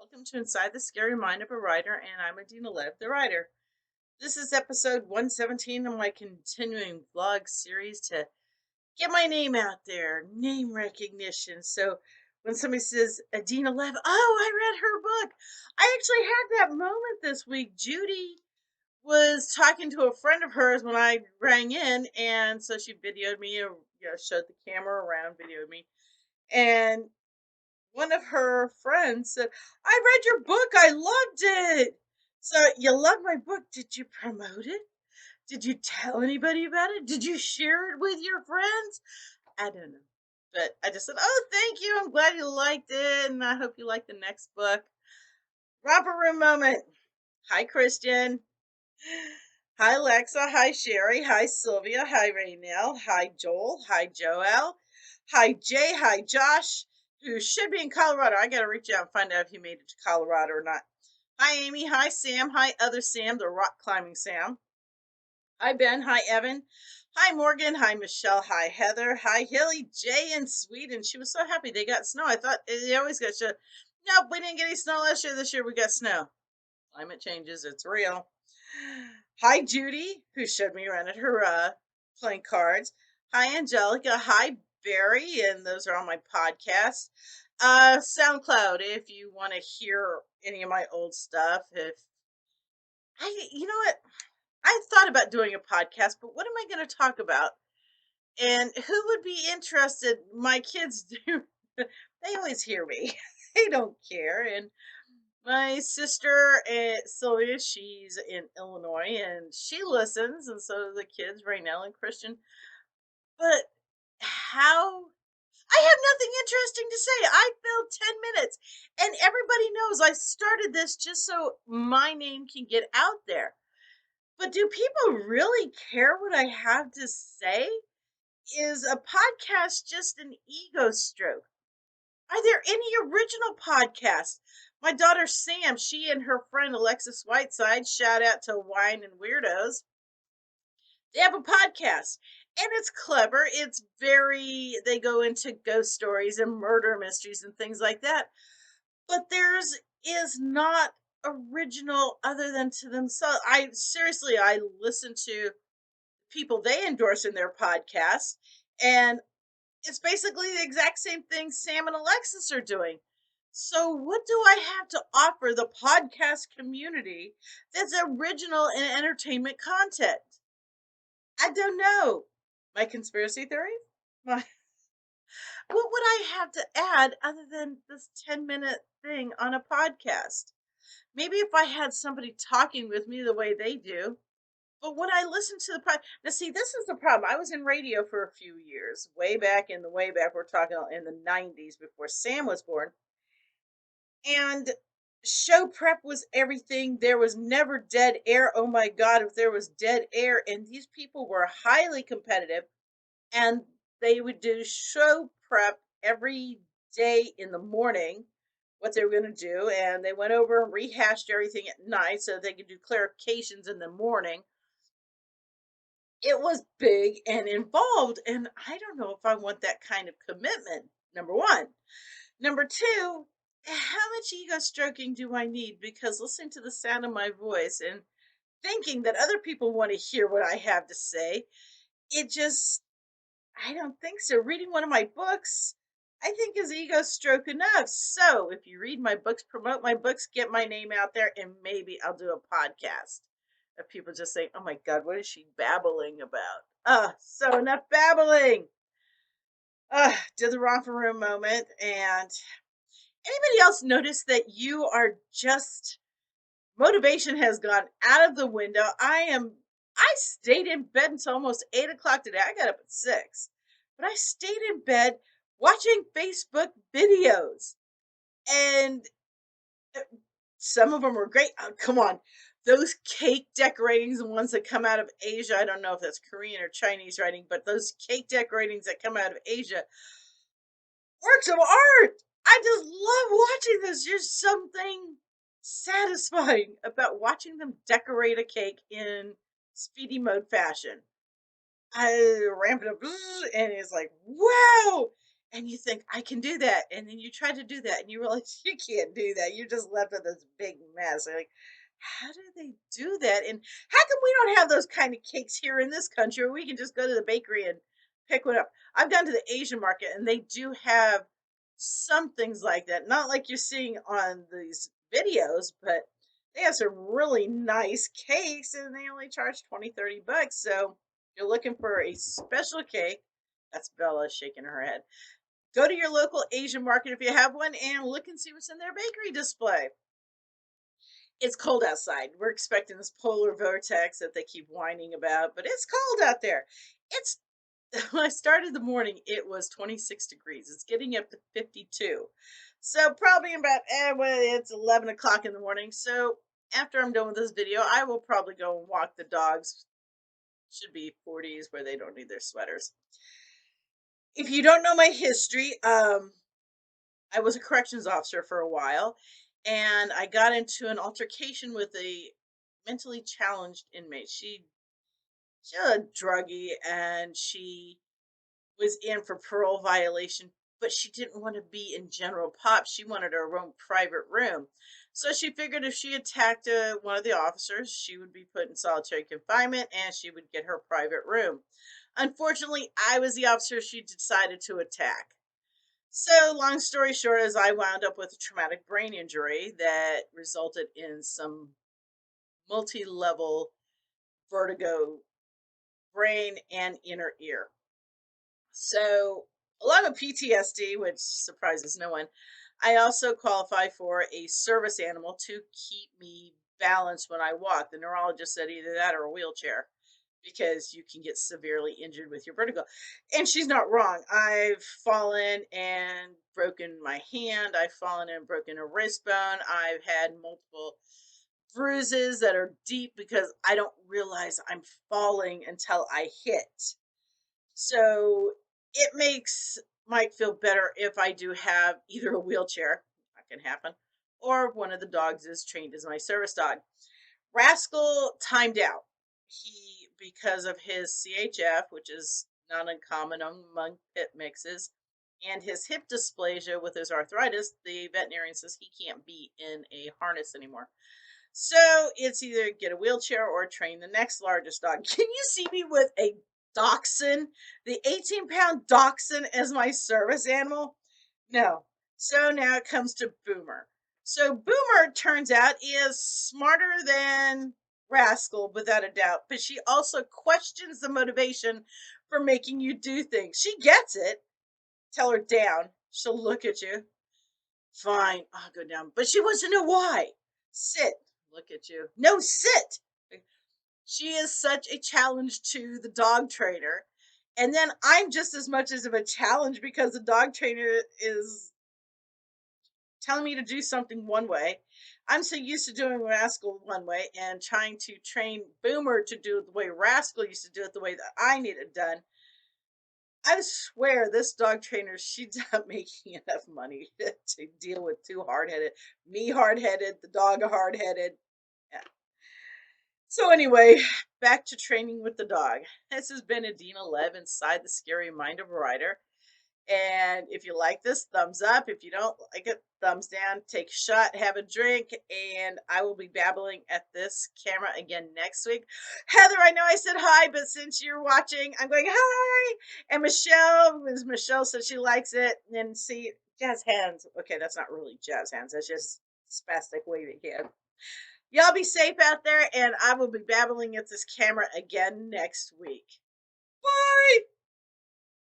Welcome to Inside the Scary Mind of a Writer, and I'm Adina Lev, the writer. This is episode 117 of my continuing vlog series to get my name out there, name recognition. So when somebody says Adina Lev, oh, I read her book. I actually had that moment this week. Judy was talking to a friend of hers when I rang in, and so she videoed me, or showed the camera around, videoed me, and one of her friends said, I read your book. I loved it. So, you love my book. Did you promote it? Did you tell anybody about it? Did you share it with your friends? I don't know. But I just said, oh, thank you. I'm glad you liked it. And I hope you like the next book. Romper Room moment. Hi, Christian. Hi, Lexa. Hi, Sherry. Hi, Sylvia. Hi, Raynell. Hi, Joel. Hi, Joel. Hi, Jay. Hi, Josh, who should be in Colorado. I got to reach out and find out if he made it to Colorado or not. Hi, Amy. Hi, Sam. Hi, other Sam, the rock climbing Sam. Hi, Ben. Hi, Evan. Hi, Morgan. Hi, Michelle. Hi, Heather. Hi, Hilly. Jay in Sweden. She was so happy they got snow. I thought they always got snow. Nope, we didn't get any snow last year. This year we got snow. Climate changes. It's real. Hi, Judy, who showed me around at her playing cards. Hi, Angelica. Hi, Barry, and those are on my podcast. SoundCloud, if you want to hear any of my old stuff. If you know what, I thought about doing a podcast, but what am I going to talk about? And who would be interested? My kids do. They always hear me. They don't care, and my sister, Sylvia, she's in Illinois and she listens, and so do the kids, Raynell and Christian. But how? I have nothing interesting to say. I filled 10 minutes, and everybody knows I started this just so my name can get out there. But do people really care what I have to say? Is a podcast just an ego stroke? Are there any original podcasts? My daughter Sam, she and her friend Alexis Whiteside, shout out to Wine and Weirdos. They have a podcast and it's clever. It's very, they go into ghost stories and murder mysteries and things like that. But theirs is not original other than to themselves. I seriously, I listen to people they endorse in their podcast, and it's basically the exact same thing Sam and Alexis are doing. So, what do I have to offer the podcast community that's original in entertainment content? I don't know. My conspiracy theory? My, what would I have to add other than this 10-minute thing on a podcast? Maybe if I had somebody talking with me the way they do. But when I listen to the pod, now see, this is the problem. I was in radio for a few years, way back in the way back. We're talking in the '90s before Sam was born, and show prep was everything. There was never dead air. Oh my God, if there was dead air, and these people were highly competitive, and they would do show prep every day in the morning, what they were going to do, and they went over and rehashed everything at night so they could do clarifications in the morning. It was big and involved, and I don't know if I want that kind of commitment, number 1. Number 2, how much ego stroking do I need? Because listening to the sound of my voice and thinking that other people want to hear what I have to say, it just, I don't think so. Reading one of my books, I think is ego stroke enough. So if you read my books, promote my books, get my name out there, and maybe I'll do a podcast of people just saying, oh my God, what is she babbling about? So enough babbling. Did the romper room moment. And anybody else notice that you are just, motivation has gone out of the window? I stayed in bed until almost 8 o'clock today. I got up at 6, but I stayed in bed watching Facebook videos, and uh, some of them were great. Oh, come on. Those cake decoratings, the ones that come out of Asia, I don't know if that's Korean or Chinese writing, but those cake decoratings that come out of Asia, works of art. I just love watching this. There's something satisfying about watching them decorate a cake in speedy mode fashion. I ramp it up, and it's like, wow. and you think, I can do that. And then you try to do that and you realize you can't do that. You're just left with this big mess. You're like, how do they do that? And how come we don't have those kind of cakes here in this country where we can just go to the bakery and pick one up? I've gone to the Asian market and they do have some things like that. Not like you're seeing on these videos, but they have some really nice cakes and they only charge 20, 30 bucks. So if you're looking for a special cake, that's Bella shaking her head. Go to your local Asian market if you have one and look and see what's in their bakery display. It's cold outside. We're expecting this polar vortex that they keep whining about, but it's cold out there. It's when I started the morning, it was 26 degrees. It's getting up to 52. So probably about well, it's 11 o'clock in the morning. So after I'm done with this video, I will probably go and walk the dogs. Should be 40s where they don't need their sweaters. If you don't know my history, I was a corrections officer for a while, and I got into an altercation with a mentally challenged inmate. She was a druggie, and she was in for parole violation, but she didn't want to be in general pop. She wanted her own private room. So she figured if she attacked one of the officers, she would be put in solitary confinement and she would get her private room. Unfortunately, I was the officer she decided to attack. So, long story short, is I wound up with a traumatic brain injury that resulted in some multi level vertigo, brain and inner ear. So, along with PTSD, which surprises no one, I also qualify for a service animal to keep me balanced when I walk. The neurologist said either that or a wheelchair because you can get severely injured with your vertigo. And she's not wrong. I've fallen and broken my hand. I've fallen and broken a wrist bone. I've had multiple bruises that are deep because I don't realize I'm falling until I hit. So it makes Mike feel better if I do have either a wheelchair, that can happen, or one of the dogs is trained as my service dog. Rascal timed out. He, because of his CHF, which is not uncommon among pit mixes, and his hip dysplasia with his arthritis, the veterinarian says he can't be in a harness anymore. So it's either get a wheelchair or train the next largest dog. Can you see me with a dachshund, the 18-pound dachshund as my service animal? No. So now it comes to Boomer. So Boomer turns out is smarter than Rascal without a doubt, but she also questions the motivation for making you do things. She gets it. Tell her down. She'll look at you. Fine, I'll go down. But she wants to know why. Sit. Look at you. No, sit. She is such a challenge to the dog trainer. And then I'm just as much as of a challenge because the dog trainer is telling me to do something one way. I'm so used to doing Rascal one way and trying to train Boomer to do it the way Rascal used to do it the way that I need it done. I swear this dog trainer, she's not making enough money to deal with two hard headed, me hard headed, the dog hard headed. Yeah. So anyway, back to training with the dog. This has been Adina Lev inside the Scary Mind of a Rider. And if you like this, thumbs up. If you don't like it, thumbs down. Take a shot, have a drink, and I will be babbling at this camera again next week. Heather, I know I said hi, but since you're watching, I'm going hi. And Michelle said she likes it. And see, jazz hands. Okay, that's not really jazz hands. That's just spastic waving hand. Y'all be safe out there, and I will be babbling at this camera again next week. Bye.